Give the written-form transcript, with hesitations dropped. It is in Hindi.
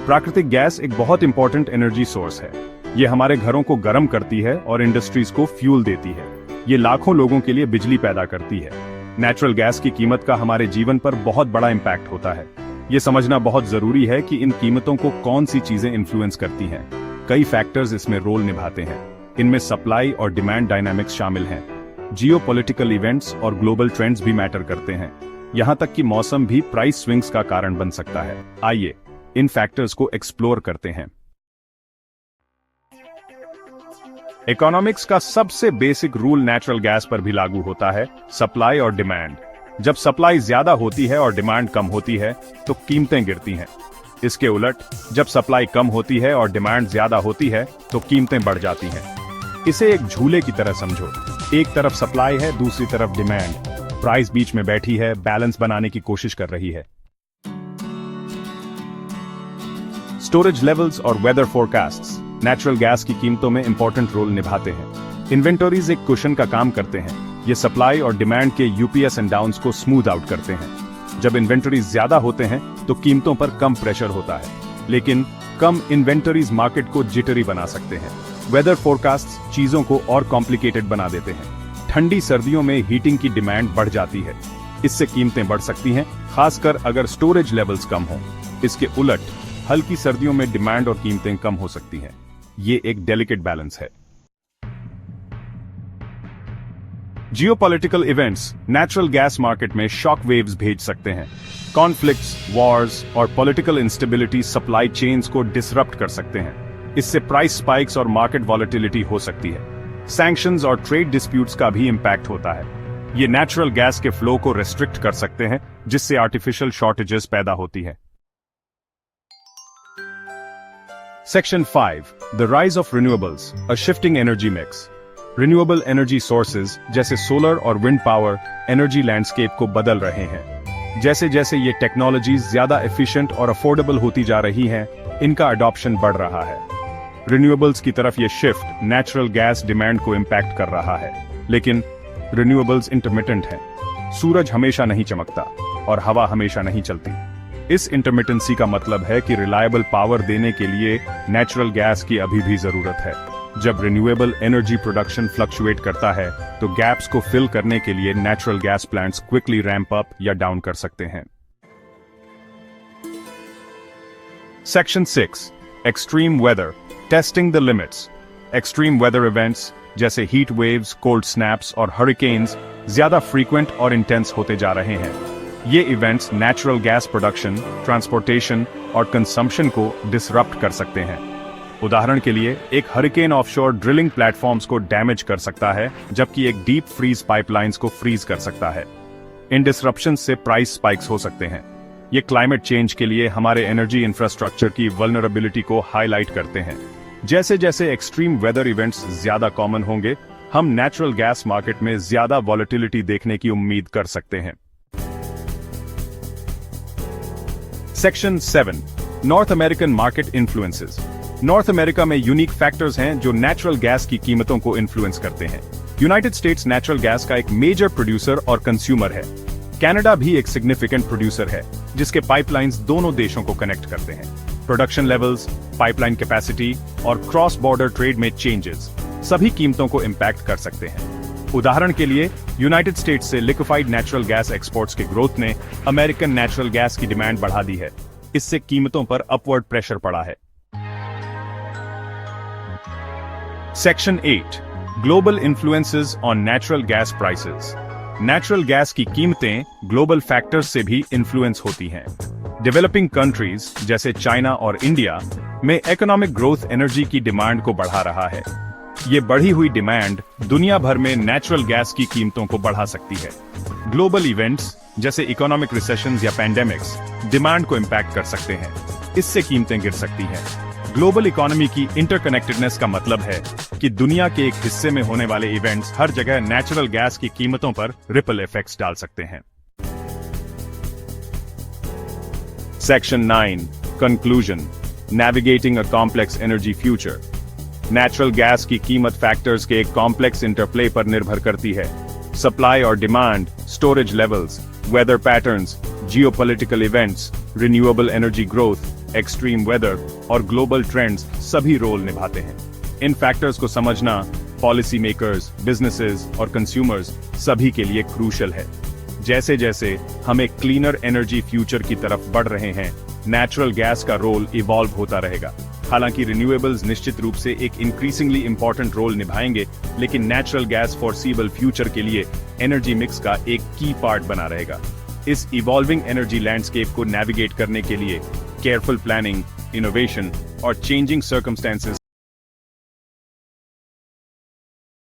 प्राकृतिक गैस एक बहुत इंपॉर्टेंट एनर्जी सोर्स है। ये हमारे घरों को गर्म करती है और इंडस्ट्रीज को फ्यूल देती है। ये लाखों लोगों के लिए बिजली पैदा करती है। नेचुरल गैस की कीमत का हमारे जीवन पर बहुत बड़ा इम्पैक्ट होता है। ये समझना बहुत जरूरी है कि इन कीमतों को कौन सी चीजें इन्फ्लुएंस करती हैं। कई फैक्टर्स इसमें रोल निभाते हैं। इनमें सप्लाई और डिमांड डायनामिक्स शामिल हैं। जियोपॉलिटिकल इवेंट्स और ग्लोबल ट्रेंड्स भी मैटर करते हैं। यहाँ तक कि मौसम भी प्राइस स्विंग्स का कारण बन सकता है। आइए इन फैक्टर्स को एक्सप्लोर करते हैं। इकोनॉमिक्स का सबसे बेसिक रूल नेचुरल गैस पर भी लागू होता है, सप्लाई और डिमांड। जब सप्लाई ज्यादा होती है और डिमांड कम होती है तो कीमतें गिरती हैं। इसके उलट जब सप्लाई कम होती है और डिमांड ज्यादा होती है तो कीमतें बढ़ जाती हैं। इसे एक झूले की तरह समझो। एक तरफ सप्लाई है, दूसरी तरफ डिमांड। प्राइस बीच में बैठी है, बैलेंस बनाने की कोशिश कर रही है। स्टोरेज लेवल्स और वेदर फोरकास्ट्स नेचुरल गैस की कीमतों में इंपॉर्टेंट रोल निभाते हैं। इन्वेंटरीज एक कुशन का काम करते हैं। ये सप्लाई और डिमांड के यूपीएस एंड डाउन्स को स्मूथ आउट करते हैं। जब इन्वेंटरीज ज्यादा होते हैं तो कीमतों पर कम प्रेशर होता है, लेकिन कम इन्वेंटरीज मार्केट को जिटरी बना सकते हैं। वेदर फोरकास्ट्स चीजों को और कॉम्प्लिकेटेड बना देते हैं। ठंडी सर्दियों में हीटिंग की डिमांड बढ़ जाती है। इससे कीमतें बढ़ सकती हैं, खासकर अगर स्टोरेज लेवल्स कम हों। इसके उलट हल्की सर्दियों में डिमांड और कीमतें कम हो सकती हैं। ये एक डेलिकेट बैलेंस है। Geopolitical events natural gas market में शॉक वेव्स भेज सकते हैं। कॉन्फ्लिक्ट्स, वॉर्स और पॉलिटिकल इंस्टेबिलिटी सप्लाई चेन्स को डिसरप्ट कर सकते हैं। इससे प्राइस स्पाइक्स और मार्केट वॉलेटिलिटी हो सकती है। सैंक्शंस और ट्रेड डिस्प्यूट्स का भी इंपैक्ट होता है। ये नेचुरल गैस के फ्लो को रेस्ट्रिक्ट कर सकते हैं, जिससे आर्टिफिशियल शॉर्टेजेस पैदा होती है। Section 5. The rise of renewables, a shifting energy mix. Renewable energy sources जैसे सोलर और विंड पावर एनर्जी लैंडस्केप को बदल रहे हैं। जैसे जैसे ये टेक्नोलॉजीज ज्यादा एफिशिएंट और अफोर्डेबल होती जा रही हैं, इनका अडॉप्शन बढ़ रहा है। रिन्यूएबल्स की तरफ ये शिफ्ट नेचुरल गैस डिमांड को इम्पैक्ट कर रहा है, लेकिन रिन्यूएबल्स इंटरमिटेंट हैं। सूरज हमेशा नहीं चमकता और हवा हमेशा नहीं चलती। इस इंटरमिटेंसी का मतलब है कि रिलायबल पावर देने के लिए नेचुरल गैस की अभी भी जरूरत है। जब रिन्यूएबल एनर्जी प्रोडक्शन फ्लक्चुएट करता है तो गैप्स को फिल करने के लिए natural gas plants quickly ramp up या डाउन कर सकते हैं। Section 6. Extreme weather, testing the limits. Extreme weather events जैसे हीट वेव्स, कोल्ड स्नैप्स और हरिकेन्स ज्यादा फ्रीक्वेंट और इंटेंस होते जा रहे हैं। ये events natural gas production, transportation और कंजम्पशन को डिसरप्ट कर सकते हैं। उदाहरण के लिए एक हरिकेन ऑफशोर ड्रिलिंग प्लेटफॉर्म्स को डैमेज कर सकता है, जबकि एक डीप फ्रीज पाइपलाइंस को फ्रीज कर सकता है। इन डिसरप्शन से प्राइस स्पाइक्स हो सकते हैं। ये क्लाइमेट चेंज के लिए हमारे एनर्जी इंफ्रास्ट्रक्चर की वल्नरेबिलिटी को हाईलाइट करते हैं। जैसे जैसे एक्सट्रीम वेदर इवेंट्स ज्यादा कॉमन होंगे, हम नेचुरल गैस मार्केट में ज्यादा वॉलेटिलिटी देखने की उम्मीद कर सकते हैं। Section 7. North American market influences. North America में यूनिक फैक्टर्स हैं जो नेचुरल गैस की कीमतों को इन्फ्लुएंस करते हैं। यूनाइटेड स्टेट्स नेचुरल गैस का एक मेजर प्रोड्यूसर और कंज्यूमर है। कनाडा भी एक सिग्निफिकेंट प्रोड्यूसर है, जिसके पाइपलाइंस दोनों देशों को कनेक्ट करते हैं। प्रोडक्शन लेवल्स, पाइपलाइन कैपेसिटी और क्रॉस बॉर्डर ट्रेड में चेंजेस सभी कीमतों को इंपैक्ट कर सकते हैं। उदाहरण के लिए यूनाइटेड स्टेट्स से लिक्विफाइड नेचुरल गैस एक्सपोर्ट्स के ग्रोथ ने अमेरिकन नेचुरल गैस की डिमांड बढ़ा दी है। इससे कीमतों पर अपवर्ड प्रेशर पड़ा है। Section 8. Global influences on natural gas prices. Natural gas की कीमतें ग्लोबल फैक्टर्स से भी इन्फ्लुएंस होती हैं। डेवलपिंग कंट्रीज जैसे चाइना और इंडिया में इकोनॉमिक ग्रोथ एनर्जी की डिमांड को बढ़ा रहा है। ये बढ़ी हुई डिमांड दुनिया भर में नेचुरल गैस की कीमतों को बढ़ा सकती है। ग्लोबल इवेंट्स जैसे इकोनॉमिक रिसेशंस या पैंडेमिक्स डिमांड को इंपैक्ट कर सकते हैं। इससे कीमतें गिर सकती हैं। ग्लोबल इकोनॉमी की इंटरकनेक्टेडनेस का मतलब है कि दुनिया के एक हिस्से में होने वाले इवेंट्स हर जगह नेचुरल गैस की कीमतों पर रिपल इफेक्ट्स डाल सकते हैं। Section 9. Conclusion, navigating a complex energy future. Natural gas की कीमत फैक्टर्स के एक कॉम्प्लेक्स इंटरप्ले पर निर्भर करती है। सप्लाई और demand, storage levels, weather patterns, geopolitical events, renewable energy growth, extreme weather और ग्लोबल ट्रेंड्स सभी रोल निभाते हैं। इन फैक्टर्स को समझना पॉलिसी मेकर्स, बिजनेसेस और कंज्यूमर्स सभी के लिए क्रूशियल है। जैसे जैसे हम एक क्लीनर एनर्जी फ्यूचर की तरफ बढ़ रहे हैं, नेचुरल गैस का रोल इवॉल्व होता रहेगा। हालांकि रिन्यूएबल्स निश्चित रूप से एक इंक्रीजिंगली इंपॉर्टेंट रोल निभाएंगे, लेकिन नेचुरल गैस फॉरसीबल फ्यूचर के लिए एनर्जी मिक्स का एक की पार्ट बना रहेगा। इस इवॉल्विंग एनर्जी लैंडस्केप को नेविगेट करने के लिए केयरफुल प्लानिंग, इनोवेशन और चेंजिंग सर्कमस्टेंसेस